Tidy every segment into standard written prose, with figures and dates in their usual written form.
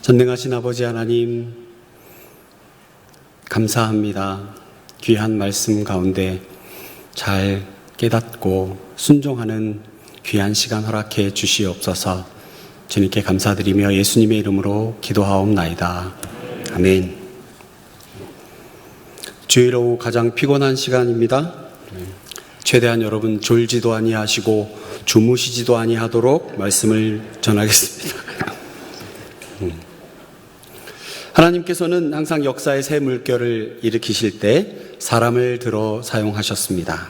전능하신 아버지 하나님, 감사합니다. 귀한 말씀 가운데 잘 깨닫고 순종하는 귀한 시간 허락해 주시옵소서. 주님께 감사드리며 예수님의 이름으로 기도하옵나이다. 아멘. 주일 오후 가장 피곤한 시간입니다. 최대한 여러분 졸지도 아니하시고 주무시지도 아니하도록 말씀을 전하겠습니다. 하나님께서는 항상 역사의 새 물결을 일으키실 때 사람을 들어 사용하셨습니다.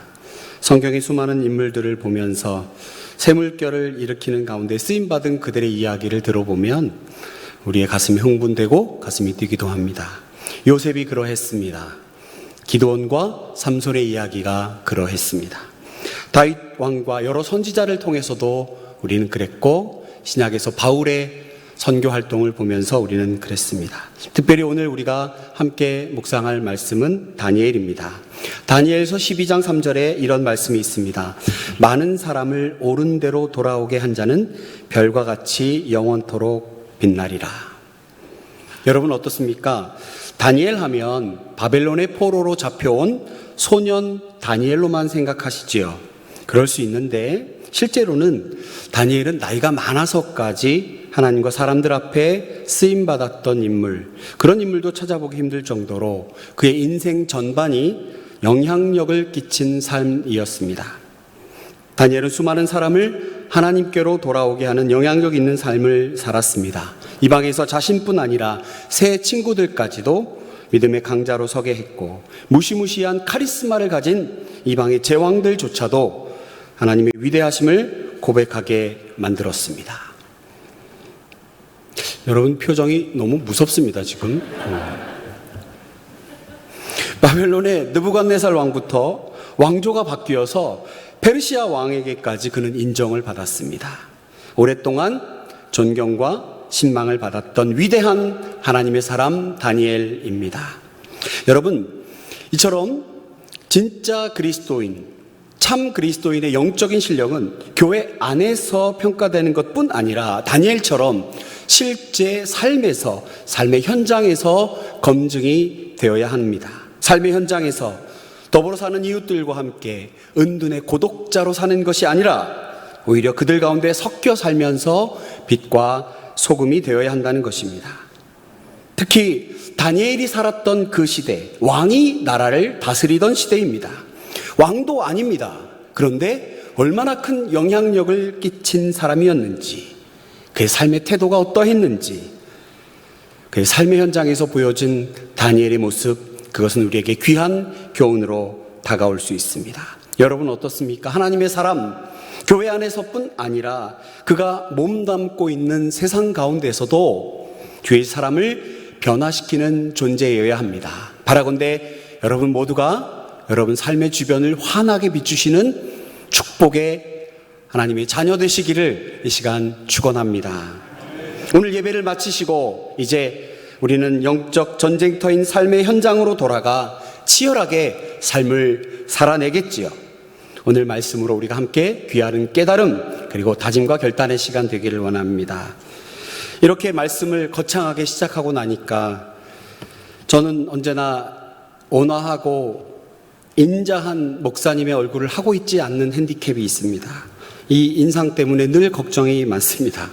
성경의 수많은 인물들을 보면서 새 물결을 일으키는 가운데 쓰임받은 그들의 이야기를 들어보면 우리의 가슴이 흥분되고 가슴이 뛰기도 합니다. 요셉이 그러했습니다. 기드온과 삼손의 이야기가 그러했습니다. 다윗 왕과 여러 선지자를 통해서도 우리는 그랬고, 신약에서 바울의 선교 활동을 보면서 우리는 그랬습니다. 특별히 오늘 우리가 함께 묵상할 말씀은 다니엘입니다. 다니엘서 12장 3절에 이런 말씀이 있습니다. 많은 사람을 옳은 대로 돌아오게 한 자는 별과 같이 영원토록 빛나리라. 여러분 어떻습니까? 다니엘 하면 바벨론의 포로로 잡혀온 소년 다니엘로만 생각하시지요. 그럴 수 있는데 실제로는 다니엘은 나이가 많아서까지 하나님과 사람들 앞에 쓰임받았던 인물, 그런 인물도 찾아보기 힘들 정도로 그의 인생 전반이 영향력을 끼친 삶이었습니다. 다니엘은 수많은 사람을 하나님께로 돌아오게 하는 영향력 있는 삶을 살았습니다. 이방에서 자신뿐 아니라 새 친구들까지도 믿음의 강자로 서게 했고, 무시무시한 카리스마를 가진 이방의 제왕들조차도 하나님의 위대하심을 고백하게 만들었습니다. 여러분 표정이 너무 무섭습니다 지금. 바벨론의 느부갓네살 왕부터 왕조가 바뀌어서 페르시아 왕에게까지 그는 인정을 받았습니다. 오랫동안 존경과 신망을 받았던 위대한 하나님의 사람 다니엘입니다. 여러분, 이처럼 진짜 그리스도인, 참 그리스도인의 영적인 실력은 교회 안에서 평가되는 것뿐 아니라 다니엘처럼 실제 삶에서, 삶의 현장에서 검증이 되어야 합니다. 삶의 현장에서 더불어 사는 이웃들과 함께 은둔의 고독자로 사는 것이 아니라 오히려 그들 가운데 섞여 살면서 빛과 소금이 되어야 한다는 것입니다. 특히 다니엘이 살았던 그 시대, 왕이 나라를 다스리던 시대입니다. 왕도 아닙니다. 그런데 얼마나 큰 영향력을 끼친 사람이었는지, 그의 삶의 태도가 어떠했는지, 그의 삶의 현장에서 보여진 다니엘의 모습, 그것은 우리에게 귀한 교훈으로 다가올 수 있습니다. 여러분 어떻습니까? 하나님의 사람, 교회 안에서뿐 아니라 그가 몸담고 있는 세상 가운데서도 주의 사람을 변화시키는 존재여야 합니다. 바라건대 여러분 모두가 여러분 삶의 주변을 환하게 비추시는 축복의 하나님의 자녀 되시기를 이 시간 축원합니다. 오늘 예배를 마치시고 이제 우리는 영적 전쟁터인 삶의 현장으로 돌아가 치열하게 삶을 살아내겠지요. 오늘 말씀으로 우리가 함께 귀하는 깨달음 그리고 다짐과 결단의 시간 되기를 원합니다. 이렇게 말씀을 거창하게 시작하고 나니까 저는 언제나 온화하고 인자한 목사님의 얼굴을 하고 있지 않는 핸디캡이 있습니다. 이 인상 때문에 늘 걱정이 많습니다.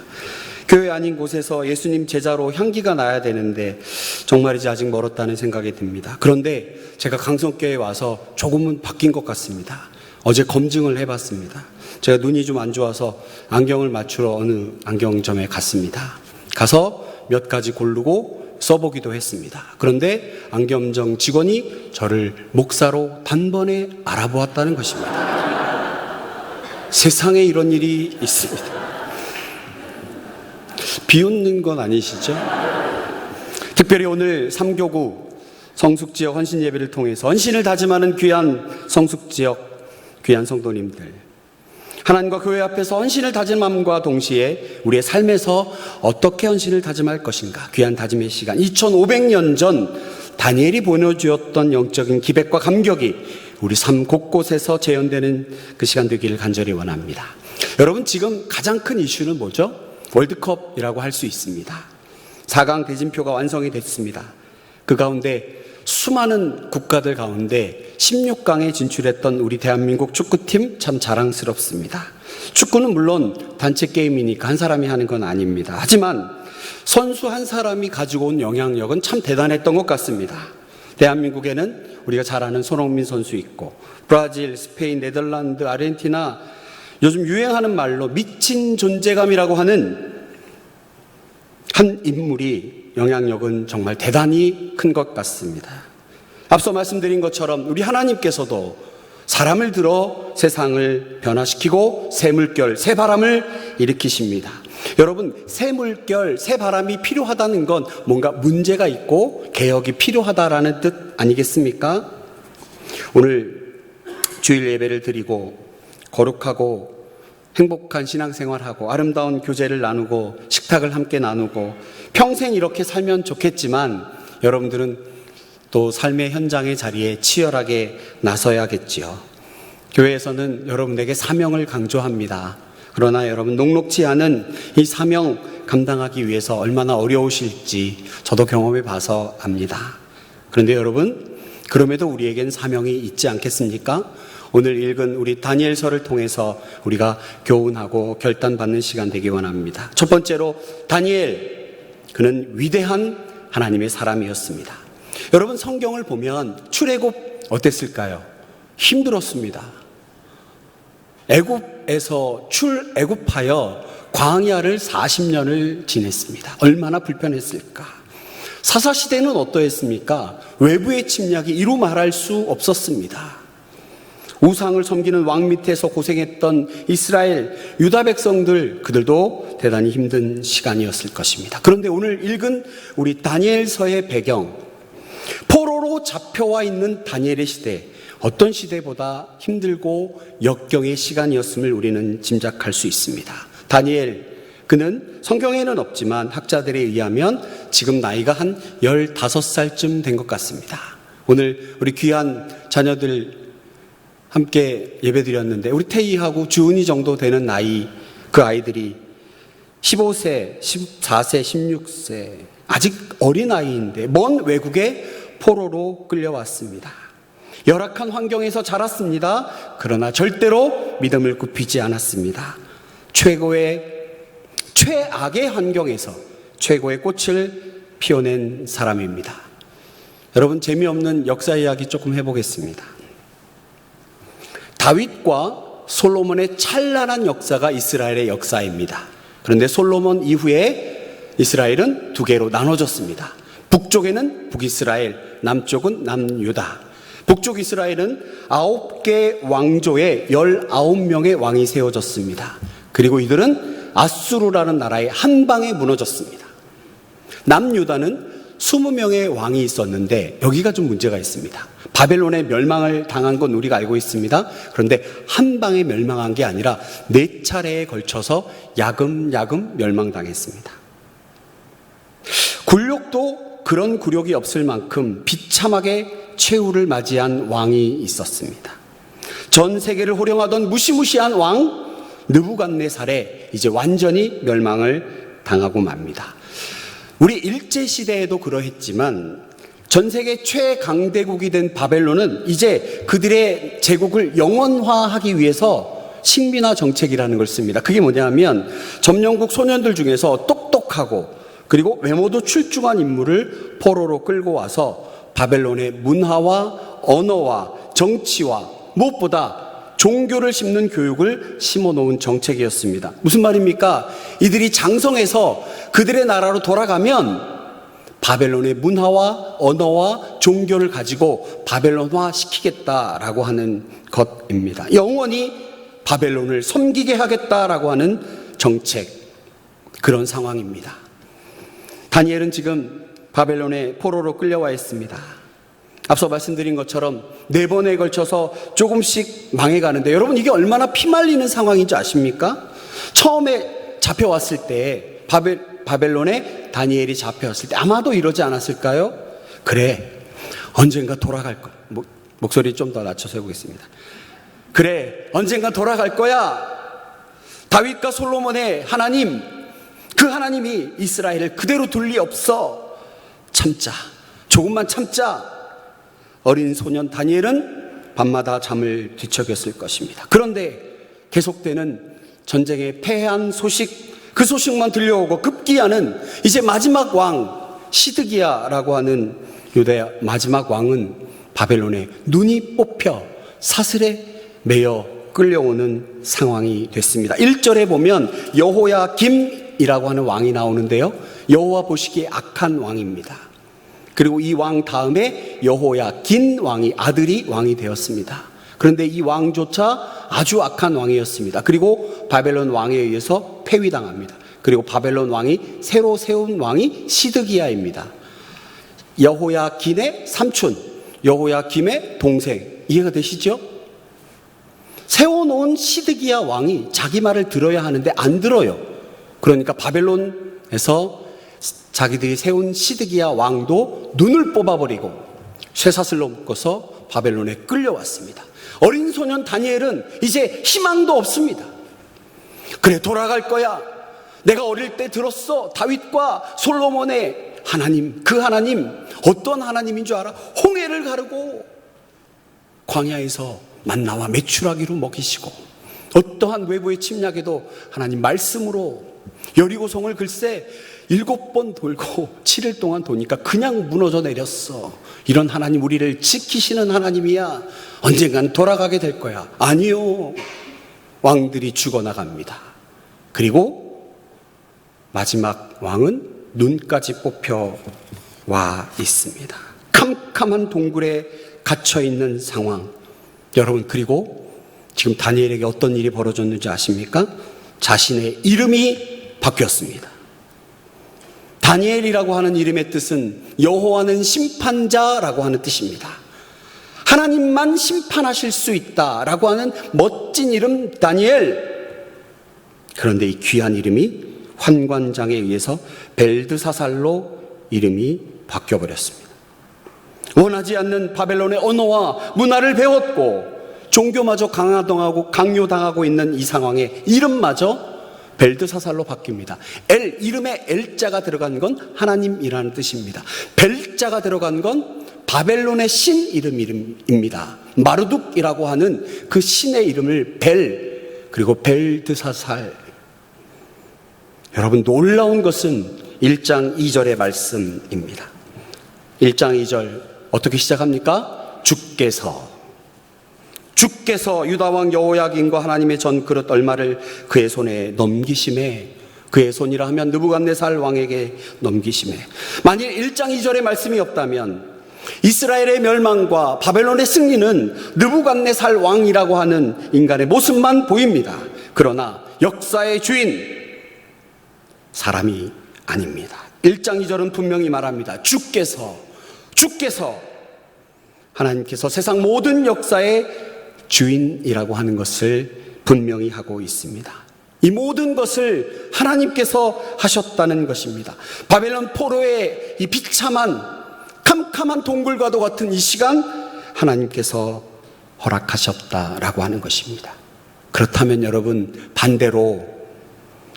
교회 아닌 곳에서 예수님 제자로 향기가 나야 되는데 정말이지 아직 멀었다는 생각이 듭니다. 그런데 제가 강성교회에 와서 조금은 바뀐 것 같습니다. 어제 검증을 해봤습니다. 제가 눈이 좀 안 좋아서 안경을 맞추러 어느 안경점에 갔습니다. 가서 몇 가지 고르고 써보기도 했습니다. 그런데 안경점 직원이 저를 목사로 단번에 알아보았다는 것입니다. 세상에 이런 일이 있습니다. 비웃는 건 아니시죠? 특별히 오늘 3교구 성숙지역 헌신 예배를 통해서 헌신을 다짐하는 귀한 성숙지역 귀한 성도님들, 하나님과 교회 앞에서 헌신을 다짐함과 동시에 우리의 삶에서 어떻게 헌신을 다짐할 것인가, 귀한 다짐의 시간, 2500년 전 다니엘이 보내주었던 영적인 기백과 감격이 우리 삶 곳곳에서 재현되는 그 시간 되기를 간절히 원합니다. 여러분, 지금 가장 큰 이슈는 뭐죠? 월드컵이라고 할 수 있습니다. 4강 대진표가 완성이 됐습니다. 그 가운데 수많은 국가들 가운데 16강에 진출했던 우리 대한민국 축구팀 참 자랑스럽습니다. 축구는 물론 단체 게임이니까 한 사람이 하는 건 아닙니다. 하지만 선수 한 사람이 가지고 온 영향력은 참 대단했던 것 같습니다. 대한민국에는 우리가 잘 아는 손흥민 선수 있고 브라질, 스페인, 네덜란드, 아르헨티나, 요즘 유행하는 말로 미친 존재감이라고 하는 한 인물이 영향력은 정말 대단히 큰 것 같습니다. 앞서 말씀드린 것처럼 우리 하나님께서도 사람을 들어 세상을 변화시키고 새 물결, 새 바람을 일으키십니다. 여러분, 새 물결, 새 바람이 필요하다는 건 뭔가 문제가 있고 개혁이 필요하다라는 뜻 아니겠습니까? 오늘 주일 예배를 드리고 거룩하고 행복한 신앙생활하고 아름다운 교제를 나누고 식탁을 함께 나누고 평생 이렇게 살면 좋겠지만 여러분들은 또 삶의 현장의 자리에 치열하게 나서야겠지요. 교회에서는 여러분에게 사명을 강조합니다. 그러나 여러분 녹록지 않은 이 사명 감당하기 위해서 얼마나 어려우실지 저도 경험해 봐서 압니다. 그런데 여러분, 그럼에도 우리에겐 사명이 있지 않겠습니까? 오늘 읽은 우리 다니엘서를 통해서 우리가 교훈하고 결단받는 시간 되기 원합니다. 첫 번째로 다니엘, 그는 위대한 하나님의 사람이었습니다. 여러분, 성경을 보면 출애굽 어땠을까요? 힘들었습니다. 애굽에서 출애굽하여 광야를 40년을 지냈습니다. 얼마나 불편했을까? 사사시대는 어떠했습니까? 외부의 침략이 이루 말할 수 없었습니다. 우상을 섬기는 왕 밑에서 고생했던 이스라엘, 유다 백성들, 그들도 대단히 힘든 시간이었을 것입니다. 그런데 오늘 읽은 우리 다니엘서의 배경, 포로로 잡혀와 있는 다니엘의 시대, 어떤 시대보다 힘들고 역경의 시간이었음을 우리는 짐작할 수 있습니다. 다니엘, 그는 성경에는 없지만 학자들에 의하면 지금 나이가 한 15살쯤 된 것 같습니다. 오늘 우리 귀한 자녀들 함께 예배드렸는데 우리 태희하고 주은이 정도 되는 나이, 그 아이들이 15세, 14세, 16세 아직 어린아이인데 먼 외국에 포로로 끌려왔습니다. 열악한 환경에서 자랐습니다. 그러나 절대로 믿음을 굽히지 않았습니다. 최악의 환경에서 최고의 꽃을 피워낸 사람입니다. 여러분, 재미없는 역사 이야기 조금 해보겠습니다. 다윗과 솔로몬의 찬란한 역사가 이스라엘의 역사입니다. 그런데 솔로몬 이후에 이스라엘은 두 개로 나눠졌습니다. 북쪽에는 북이스라엘, 남쪽은 남유다. 북쪽 이스라엘은 9개 왕조에 19명의 왕이 세워졌습니다. 그리고 이들은 아수르라는 나라에 한 방에 무너졌습니다. 남유다는 20명의 왕이 있었는데 여기가 좀 문제가 있습니다. 바벨론에 멸망을 당한 건 우리가 알고 있습니다. 그런데 한 방에 멸망한 게 아니라 4차례에 걸쳐서 야금야금 멸망당했습니다. 굴욕도 그런 굴욕이 없을 만큼 비참하게 최후를 맞이한 왕이 있었습니다. 전 세계를 호령하던 무시무시한 왕 느부갓네살에 이제 완전히 멸망을 당하고 맙니다. 우리 일제시대에도 그러했지만 전 세계 최강대국이 된 바벨론은 이제 그들의 제국을 영원화하기 위해서 식민화 정책이라는 걸 씁니다. 그게 뭐냐면 점령국 소년들 중에서 똑똑하고 그리고 외모도 출중한 인물을 포로로 끌고 와서 바벨론의 문화와 언어와 정치와 무엇보다 종교를 심는 교육을 심어놓은 정책이었습니다. 무슨 말입니까? 이들이 장성해서 그들의 나라로 돌아가면 바벨론의 문화와 언어와 종교를 가지고 바벨론화 시키겠다라고 하는 것입니다. 영원히 바벨론을 섬기게 하겠다라고 하는 정책, 그런 상황입니다. 다니엘은 지금 바벨론의 포로로 끌려와 있습니다. 앞서 말씀드린 것처럼 4번에 걸쳐서 조금씩 망해가는데 여러분, 이게 얼마나 피말리는 상황인지 아십니까? 처음에 잡혀왔을 때 바벨론에 다니엘이 잡혀왔을 때 아마도 이러지 않았을까요? 그래, 언젠가 돌아갈 거야. 목소리 좀 더 낮춰서 해보겠습니다. 그래, 언젠가 돌아갈 거야. 다윗과 솔로몬의 하나님, 그 하나님이 이스라엘을 그대로 둘 리 없어. 참자. 조금만 참자. 어린 소년 다니엘은 밤마다 잠을 뒤척였을 것입니다. 그런데 계속되는 전쟁에 패한 소식, 그 소식만 들려오고 급기야는 이제 마지막 왕 시드기야라고 하는 유대 마지막 왕은 바벨론에 눈이 뽑혀 사슬에 매여 끌려오는 상황이 됐습니다. 1절에 보면 여호야김이라고 하는 왕이 나오는데요, 여호와 보시기에 악한 왕입니다. 그리고 이 왕 다음에 여호야긴 왕이, 아들이 왕이 되었습니다. 그런데 이 왕조차 아주 악한 왕이었습니다. 그리고 바벨론 왕에 의해서 폐위당합니다. 그리고 바벨론 왕이 새로 세운 왕이 시드기야입니다. 여호야긴의 삼촌, 여호야김의 동생. 이해가 되시죠? 세워놓은 시드기야 왕이 자기 말을 들어야 하는데 안 들어요. 그러니까 바벨론에서 자기들이 세운 시드기야 왕도 눈을 뽑아버리고 쇠사슬로 묶어서 바벨론에 끌려왔습니다. 어린 소년 다니엘은 이제 희망도 없습니다. 그래, 돌아갈 거야. 내가 어릴 때 들었어. 다윗과 솔로몬의 하나님, 그 하나님 어떤 하나님인 줄 알아? 홍해를 가르고 광야에서 만나와 메추라기로 먹이시고 어떠한 외부의 침략에도 하나님 말씀으로 여리고성을 글쎄 7번 돌고 7일 동안 도니까 그냥 무너져 내렸어. 이런 하나님, 우리를 지키시는 하나님이야. 언젠간 돌아가게 될 거야. 아니요. 왕들이 죽어나갑니다. 그리고 마지막 왕은 눈까지 뽑혀 와 있습니다. 캄캄한 동굴에 갇혀있는 상황. 여러분, 그리고 지금 다니엘에게 어떤 일이 벌어졌는지 아십니까? 자신의 이름이 바뀌었습니다. 다니엘이라고 하는 이름의 뜻은 여호와는 심판자라고 하는 뜻입니다. 하나님만 심판하실 수 있다라고 하는 멋진 이름 다니엘. 그런데 이 귀한 이름이 환관장에 의해서 벨드사살로 이름이 바뀌어버렸습니다. 원하지 않는 바벨론의 언어와 문화를 배웠고 종교마저 강요당하고 있는 이 상황에 이름마저 벨드사살로 바뀝니다. 이름에 엘자가 들어간 건 하나님이라는 뜻입니다. 벨자가 들어간 건 바벨론의 신 이름입니다. 마르둑이라고 하는 그 신의 이름을 그리고 벨드사살. 여러분, 놀라운 것은 1장 2절의 말씀입니다. 1장 2절 어떻게 시작합니까? 주께서 유다왕 여호야긴과 하나님의 전그릇 얼마를 그의 손에 넘기심에, 그의 손이라 하면 느부갓네살 왕에게 넘기심에. 만일 1장 2절의 말씀이 없다면 이스라엘의 멸망과 바벨론의 승리는 느부갓네살 왕이라고 하는 인간의 모습만 보입니다. 그러나 역사의 주인 사람이 아닙니다. 1장 2절은 분명히 말합니다. 주께서 하나님께서 세상 모든 역사의 주인이라고 하는 것을 분명히 하고 있습니다. 이 모든 것을 하나님께서 하셨다는 것입니다. 바벨론 포로의 이 비참한 캄캄한 동굴과도 같은 이 시간 하나님께서 허락하셨다라고 하는 것입니다. 그렇다면 여러분, 반대로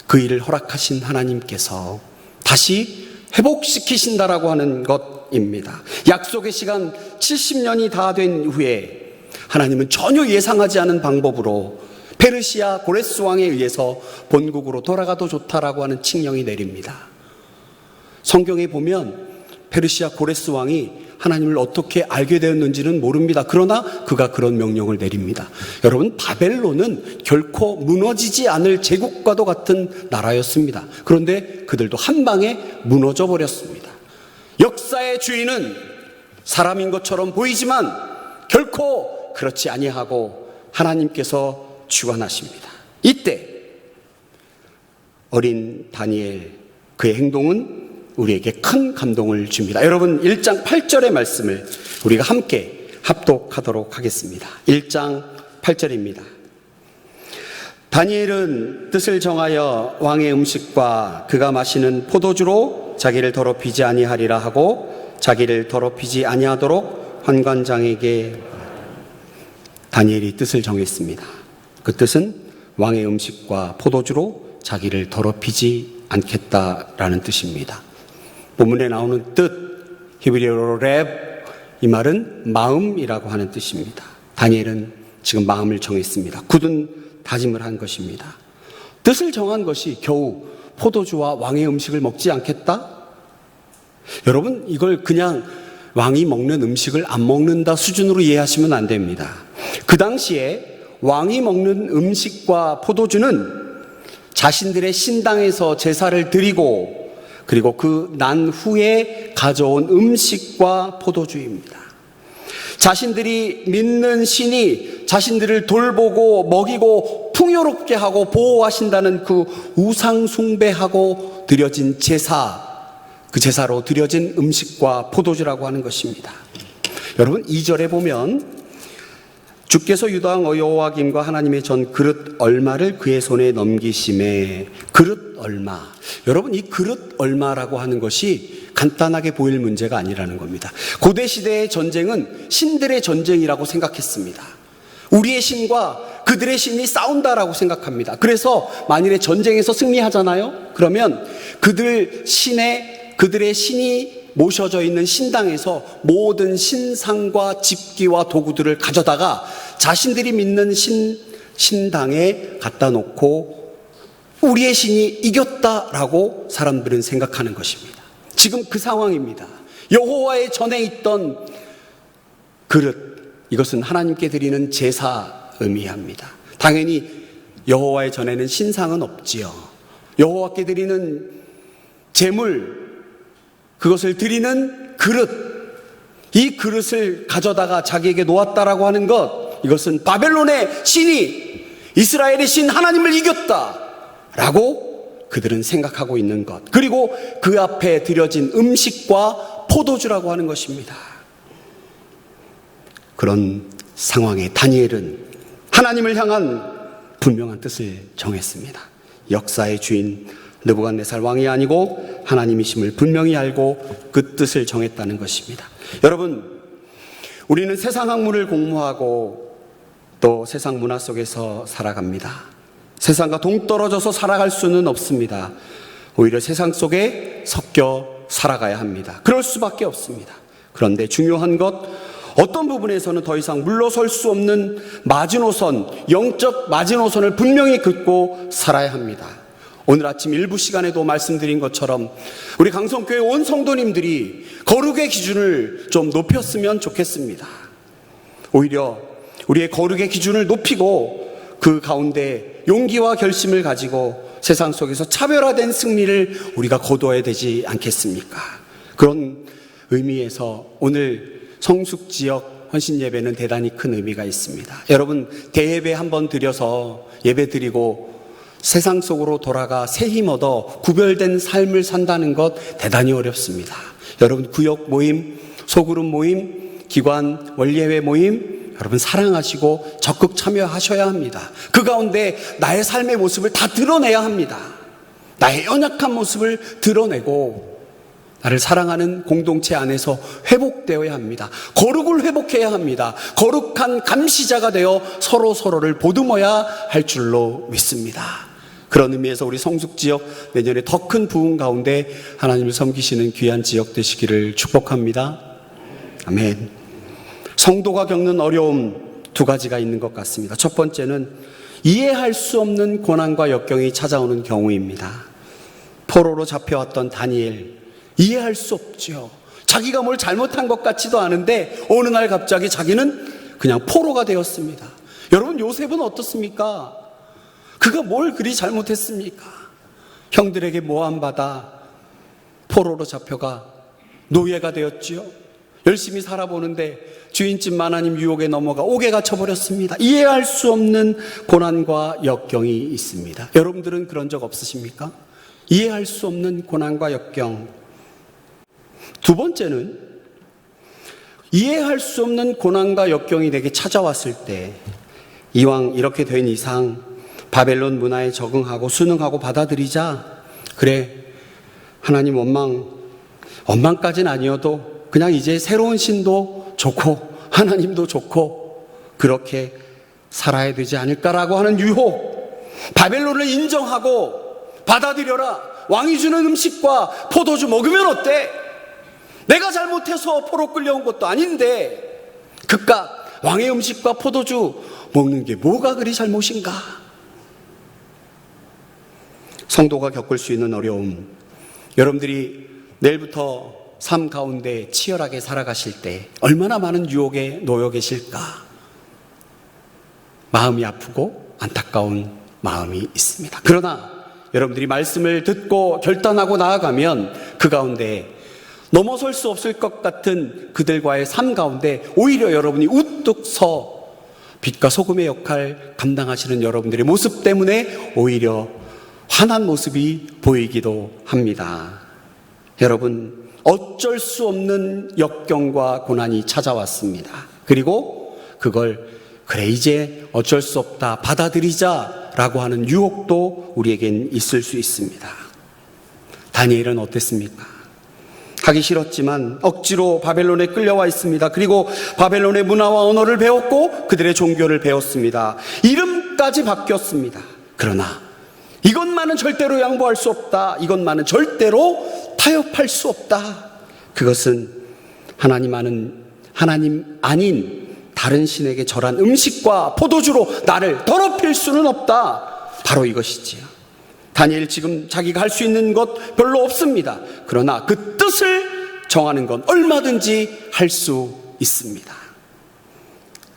그 일을 허락하신 하나님께서 다시 회복시키신다라고 하는 것입니다. 약속의 시간 70년이 다 된 후에 하나님은 전혀 예상하지 않은 방법으로 페르시아 고레스 왕에 의해서 본국으로 돌아가도 좋다라고 하는 칙령이 내립니다. 성경에 보면 페르시아 고레스 왕이 하나님을 어떻게 알게 되었는지는 모릅니다. 그러나 그가 그런 명령을 내립니다. 여러분, 바벨론은 결코 무너지지 않을 제국과도 같은 나라였습니다. 그런데 그들도 한 방에 무너져 버렸습니다. 역사의 주인은 사람인 것처럼 보이지만 결코 그렇지 아니하고 하나님께서 주관하십니다. 이때 어린 다니엘, 그의 행동은 우리에게 큰 감동을 줍니다. 여러분, 1장 8절의 말씀을 우리가 함께 합독하도록 하겠습니다. 1장 8절입니다. 다니엘은 뜻을 정하여 왕의 음식과 그가 마시는 포도주로 자기를 더럽히지 아니하리라 하고 자기를 더럽히지 아니하도록 환관장에게 다니엘이 뜻을 정했습니다. 그 뜻은 왕의 음식과 포도주로 자기를 더럽히지 않겠다라는 뜻입니다. 본문에 나오는 뜻, 히브리어로 랩, 이 말은 마음이라고 하는 뜻입니다. 다니엘은 지금 마음을 정했습니다. 굳은 다짐을 한 것입니다. 뜻을 정한 것이 겨우 포도주와 왕의 음식을 먹지 않겠다? 여러분, 이걸 그냥 왕이 먹는 음식을 안 먹는다 수준으로 이해하시면 안 됩니다. 그 당시에 왕이 먹는 음식과 포도주는 자신들의 신당에서 제사를 드리고 그리고 그 난 후에 가져온 음식과 포도주입니다. 자신들이 믿는 신이 자신들을 돌보고 먹이고 풍요롭게 하고 보호하신다는 그 우상 숭배하고 드려진 제사, 그 제사로 드려진 음식과 포도주라고 하는 것입니다. 여러분, 2절에 보면 주께서 유다왕 여호와김과 하나님의 전 그릇 얼마를 그의 손에 넘기심에, 그릇 얼마. 여러분, 이 그릇 얼마라고 하는 것이 간단하게 보일 문제가 아니라는 겁니다. 고대 시대의 전쟁은 신들의 전쟁이라고 생각했습니다. 우리의 신과 그들의 신이 싸운다라고 생각합니다. 그래서 만일에 전쟁에서 승리하잖아요? 그러면 그들의 신이 모셔져 있는 신당에서 모든 신상과 집기와 도구들을 가져다가 자신들이 믿는 신당에 갖다 놓고 우리의 신이 이겼다라고 사람들은 생각하는 것입니다. 지금 그 상황입니다. 여호와의 전에 있던 그릇, 이것은 하나님께 드리는 제사 의미합니다. 당연히 여호와의 전에는 신상은 없지요. 여호와께 드리는 제물, 그것을 드리는 그릇, 이 그릇을 가져다가 자기에게 놓았다라고 하는 것, 이것은 바벨론의 신이 이스라엘의 신 하나님을 이겼다라고 그들은 생각하고 있는 것, 그리고 그 앞에 드려진 음식과 포도주라고 하는 것입니다. 그런 상황에 다니엘은 하나님을 향한 분명한 뜻을 정했습니다. 역사의 주인 느부갓네살 왕이 아니고 하나님이심을 분명히 알고 그 뜻을 정했다는 것입니다. 여러분, 우리는 세상 학문을 공부하고 또 세상 문화 속에서 살아갑니다. 세상과 동떨어져서 살아갈 수는 없습니다. 오히려 세상 속에 섞여 살아가야 합니다. 그럴 수밖에 없습니다. 그런데 중요한 것, 어떤 부분에서는 더 이상 물러설 수 없는 마지노선, 영적 마지노선을 분명히 긋고 살아야 합니다. 오늘 아침 일부 시간에도 말씀드린 것처럼 우리 강성교회 온 성도님들이 거룩의 기준을 좀 높였으면 좋겠습니다. 오히려 우리의 거룩의 기준을 높이고 그 가운데 용기와 결심을 가지고 세상 속에서 차별화된 승리를 우리가 거둬야 되지 않겠습니까? 그런 의미에서 오늘 성숙지역 헌신예배는 대단히 큰 의미가 있습니다. 여러분, 대예배 한번 드려서 예배 드리고 세상 속으로 돌아가 새 힘 얻어 구별된 삶을 산다는 것 대단히 어렵습니다. 여러분, 구역 모임, 소그룹 모임, 기관 원리예배 모임, 여러분 사랑하시고 적극 참여하셔야 합니다. 그 가운데 나의 삶의 모습을 다 드러내야 합니다. 나의 연약한 모습을 드러내고 나를 사랑하는 공동체 안에서 회복되어야 합니다. 거룩을 회복해야 합니다. 거룩한 감시자가 되어 서로를 보듬어야 할 줄로 믿습니다. 그런 의미에서 우리 성숙지역 내년에 더 큰 부흥 가운데 하나님을 섬기시는 귀한 지역 되시기를 축복합니다. 아멘. 성도가 겪는 어려움 두 가지가 있는 것 같습니다. 첫 번째는 이해할 수 없는 고난과 역경이 찾아오는 경우입니다. 포로로 잡혀왔던 다니엘, 이해할 수 없죠. 자기가 뭘 잘못한 것 같지도 않은데 어느 날 갑자기 자기는 그냥 포로가 되었습니다. 여러분, 요셉은 어떻습니까? 그가 뭘 그리 잘못했습니까? 형들에게 모함받아 포로로 잡혀가 노예가 되었지요. 열심히 살아보는데 주인집 마나님 유혹에 넘어가 옥에 갇혀버렸습니다. 이해할 수 없는 고난과 역경이 있습니다. 여러분들은 그런 적 없으십니까? 이해할 수 없는 고난과 역경. 두 번째는 이해할 수 없는 고난과 역경이 내게 찾아왔을 때 이왕 이렇게 된 이상 바벨론 문화에 적응하고 순응하고 받아들이자. 그래, 하나님 원망까지는 아니어도 그냥 이제 새로운 신도 좋고 하나님도 좋고 그렇게 살아야 되지 않을까라고 하는 유혹. 바벨론을 인정하고 받아들여라. 왕이 주는 음식과 포도주 먹으면 어때? 내가 잘못해서 포로 끌려온 것도 아닌데 그깟 왕의 음식과 포도주 먹는 게 뭐가 그리 잘못인가? 성도가 겪을 수 있는 어려움, 여러분들이 내일부터 삶 가운데 치열하게 살아가실 때 얼마나 많은 유혹에 놓여 계실까? 마음이 아프고 안타까운 마음이 있습니다. 그러나 여러분들이 말씀을 듣고 결단하고 나아가면 그 가운데 넘어설 수 없을 것 같은 그들과의 삶 가운데 오히려 여러분이 우뚝 서 빛과 소금의 역할 감당하시는 여러분들의 모습 때문에 오히려 환한 모습이 보이기도 합니다. 여러분, 어쩔 수 없는 역경과 고난이 찾아왔습니다. 그리고 그걸 그래 이제 어쩔 수 없다 받아들이자라고 하는 유혹도 우리에겐 있을 수 있습니다. 다니엘은 어땠습니까? 하기 싫었지만 억지로 바벨론에 끌려와 있습니다. 그리고 바벨론의 문화와 언어를 배웠고 그들의 종교를 배웠습니다. 이름까지 바뀌었습니다. 그러나 이것만은 절대로 양보할 수 없다. 이것만은 절대로 타협할 수 없다. 그것은 하나님 아닌 다른 신에게 절한 음식과 포도주로 나를 더럽힐 수는 없다. 바로 이것이지요. 다니엘 지금 자기가 할 수 있는 것 별로 없습니다. 그러나 그 뜻을 정하는 건 얼마든지 할 수 있습니다.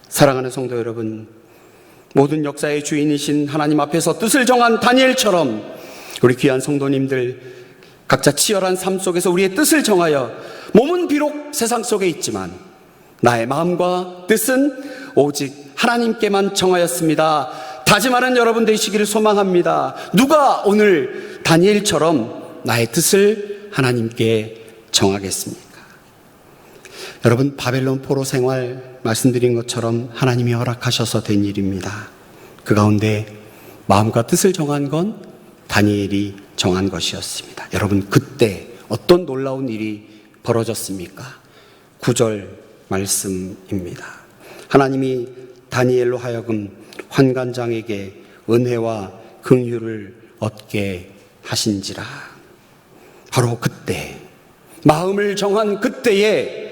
사랑하는 성도 여러분, 모든 역사의 주인이신 하나님 앞에서 뜻을 정한 다니엘처럼 우리 귀한 성도님들 각자 치열한 삶 속에서 우리의 뜻을 정하여 몸은 비록 세상 속에 있지만 나의 마음과 뜻은 오직 하나님께만 정하였습니다. 다짐하는 여러분 되시기를 소망합니다. 누가 오늘 다니엘처럼 나의 뜻을 하나님께 정하겠습니까? 여러분, 바벨론 포로 생활 말씀드린 것처럼 하나님이 허락하셔서 된 일입니다. 그 가운데 마음과 뜻을 정한 건 다니엘이 정한 것이었습니다. 여러분, 그때 어떤 놀라운 일이 벌어졌습니까? 9절 말씀입니다. 하나님이 다니엘로 하여금 환관장에게 은혜와 긍휼을 얻게 하신지라. 바로 그때, 마음을 정한 그때에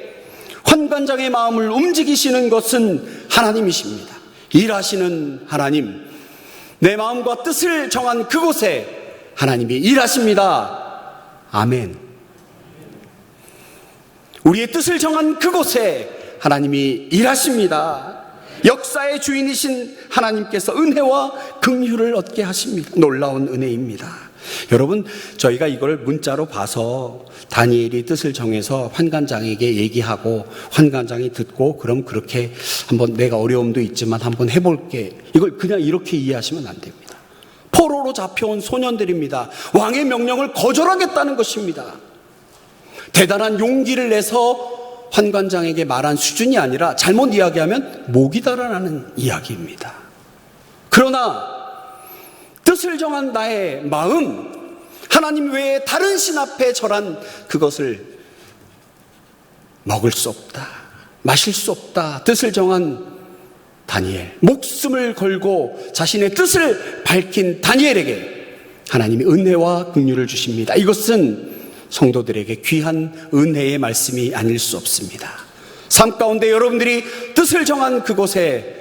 환관장의 마음을 움직이시는 것은 하나님이십니다. 일하시는 하나님, 내 마음과 뜻을 정한 그곳에 하나님이 일하십니다. 아멘. 우리의 뜻을 정한 그곳에 하나님이 일하십니다. 역사의 주인이신 하나님께서 은혜와 긍휼을 얻게 하십니다. 놀라운 은혜입니다. 여러분, 저희가 이걸 문자로 봐서 다니엘이 뜻을 정해서 환관장에게 얘기하고 환관장이 듣고 그럼 그렇게 한번 내가 어려움도 있지만 한번 해볼게, 이걸 그냥 이렇게 이해하시면 안 됩니다. 포로로 잡혀온 소년들입니다. 왕의 명령을 거절하겠다는 것입니다. 대단한 용기를 내서 환관장에게 말한 수준이 아니라 잘못 이야기하면 목이 달아나는 이야기입니다. 그러나 뜻을 정한 나의 마음, 하나님 외에 다른 신 앞에 절한 그것을 먹을 수 없다, 마실 수 없다. 뜻을 정한 다니엘, 목숨을 걸고 자신의 뜻을 밝힌 다니엘에게 하나님이 은혜와 긍휼을 주십니다. 이것은 성도들에게 귀한 은혜의 말씀이 아닐 수 없습니다. 삶 가운데 여러분들이 뜻을 정한 그곳에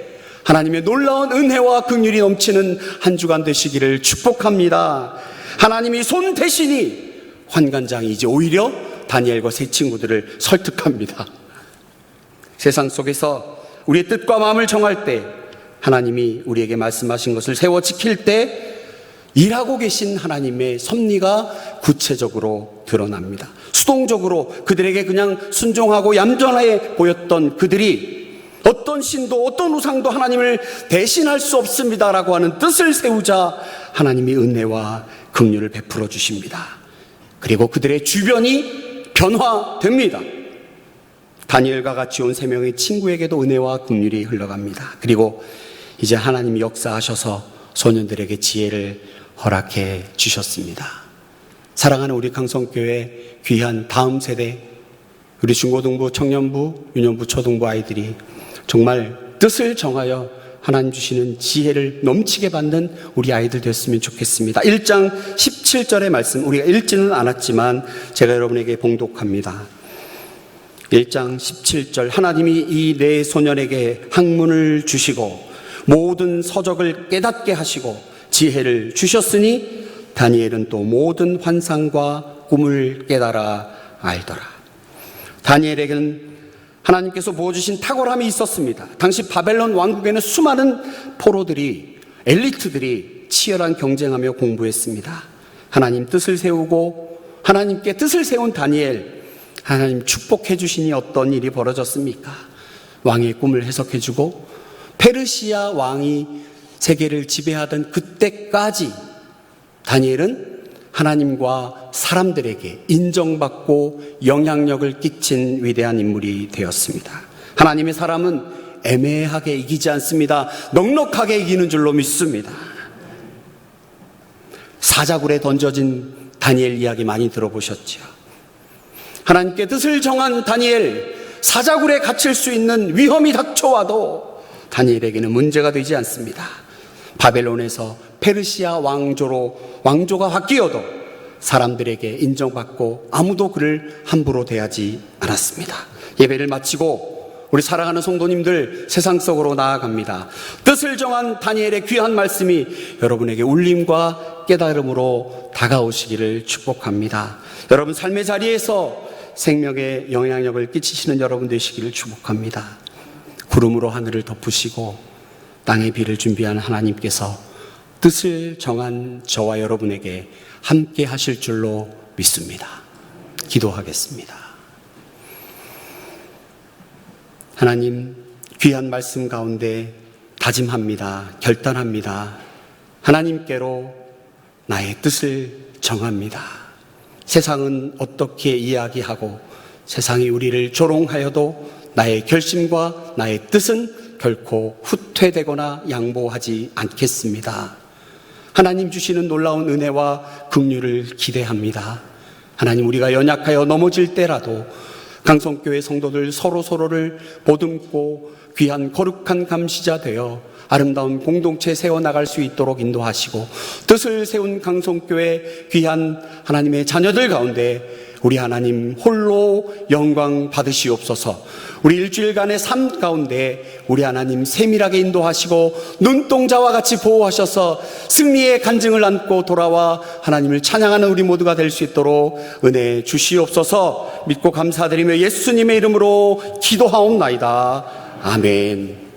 하나님의 놀라운 은혜와 긍휼이 넘치는 한 주간 되시기를 축복합니다. 하나님이 손 대신이 환관장이 이제 오히려 다니엘과 세 친구들을 설득합니다. 세상 속에서 우리의 뜻과 마음을 정할 때 하나님이 우리에게 말씀하신 것을 세워 지킬 때 일하고 계신 하나님의 섭리가 구체적으로 드러납니다. 수동적으로 그들에게 그냥 순종하고 얌전해 보였던 그들이 어떤 신도 어떤 우상도 하나님을 대신할 수 없습니다라고 하는 뜻을 세우자 하나님이 은혜와 긍휼을 베풀어 주십니다. 그리고 그들의 주변이 변화됩니다. 다니엘과 같이 온 3명의 친구에게도 은혜와 긍휼이 흘러갑니다. 그리고 이제 하나님이 역사하셔서 소년들에게 지혜를 허락해 주셨습니다. 사랑하는 우리 강성교회 귀한 다음 세대, 우리 중고등부, 청년부, 유년부, 초등부 아이들이 정말 뜻을 정하여 하나님 주시는 지혜를 넘치게 받는 우리 아이들 됐으면 좋겠습니다. 1장 17절의 말씀, 우리가 읽지는 않았지만 제가 여러분에게 봉독합니다. 1장 17절, 하나님이 이 네 소년에게 학문을 주시고 모든 서적을 깨닫게 하시고 지혜를 주셨으니 다니엘은 또 모든 환상과 꿈을 깨달아 알더라. 다니엘에게는 하나님께서 부어주신 탁월함이 있었습니다. 당시 바벨론 왕국에는 수많은 포로들이, 엘리트들이 치열한 경쟁하며 공부했습니다. 하나님 뜻을 세우고 하나님께 뜻을 세운 다니엘, 하나님 축복해 주시니 어떤 일이 벌어졌습니까? 왕의 꿈을 해석해 주고 페르시아 왕이 세계를 지배하던 그때까지 다니엘은 하나님과 사람들에게 인정받고 영향력을 끼친 위대한 인물이 되었습니다. 하나님의 사람은 애매하게 이기지 않습니다. 넉넉하게 이기는 줄로 믿습니다. 사자굴에 던져진 다니엘 이야기 많이 들어보셨죠? 하나님께 뜻을 정한 다니엘, 사자굴에 갇힐 수 있는 위험이 닥쳐와도 다니엘에게는 문제가 되지 않습니다. 바벨론에서 페르시아 왕조가 바뀌어도 사람들에게 인정받고 아무도 그를 함부로 대하지 않았습니다. 예배를 마치고 우리 사랑하는 성도님들 세상 속으로 나아갑니다. 뜻을 정한 다니엘의 귀한 말씀이 여러분에게 울림과 깨달음으로 다가오시기를 축복합니다. 여러분 삶의 자리에서 생명에 영향력을 끼치시는 여러분 되시기를 축복합니다. 구름으로 하늘을 덮으시고 땅에 비를 준비한 하나님께서 뜻을 정한 저와 여러분에게 함께 하실 줄로 믿습니다. 기도하겠습니다. 하나님, 귀한 말씀 가운데 다짐합니다. 결단합니다. 하나님께로 나의 뜻을 정합니다. 세상은 어떻게 이야기하고 세상이 우리를 조롱하여도 나의 결심과 나의 뜻은 결코 후퇴되거나 양보하지 않겠습니다. 하나님 주시는 놀라운 은혜와 긍휼을 기대합니다. 하나님, 우리가 연약하여 넘어질 때라도 강성교회 성도들 서로를 보듬고 귀한 거룩한 감시자 되어 아름다운 공동체 세워나갈 수 있도록 인도하시고 뜻을 세운 강성교회 귀한 하나님의 자녀들 가운데 우리 하나님 홀로 영광 받으시옵소서. 우리 일주일간의 삶 가운데 우리 하나님 세밀하게 인도하시고 눈동자와 같이 보호하셔서 승리의 간증을 안고 돌아와 하나님을 찬양하는 우리 모두가 될 수 있도록 은혜 주시옵소서. 믿고 감사드리며 예수님의 이름으로 기도하옵나이다. 아멘.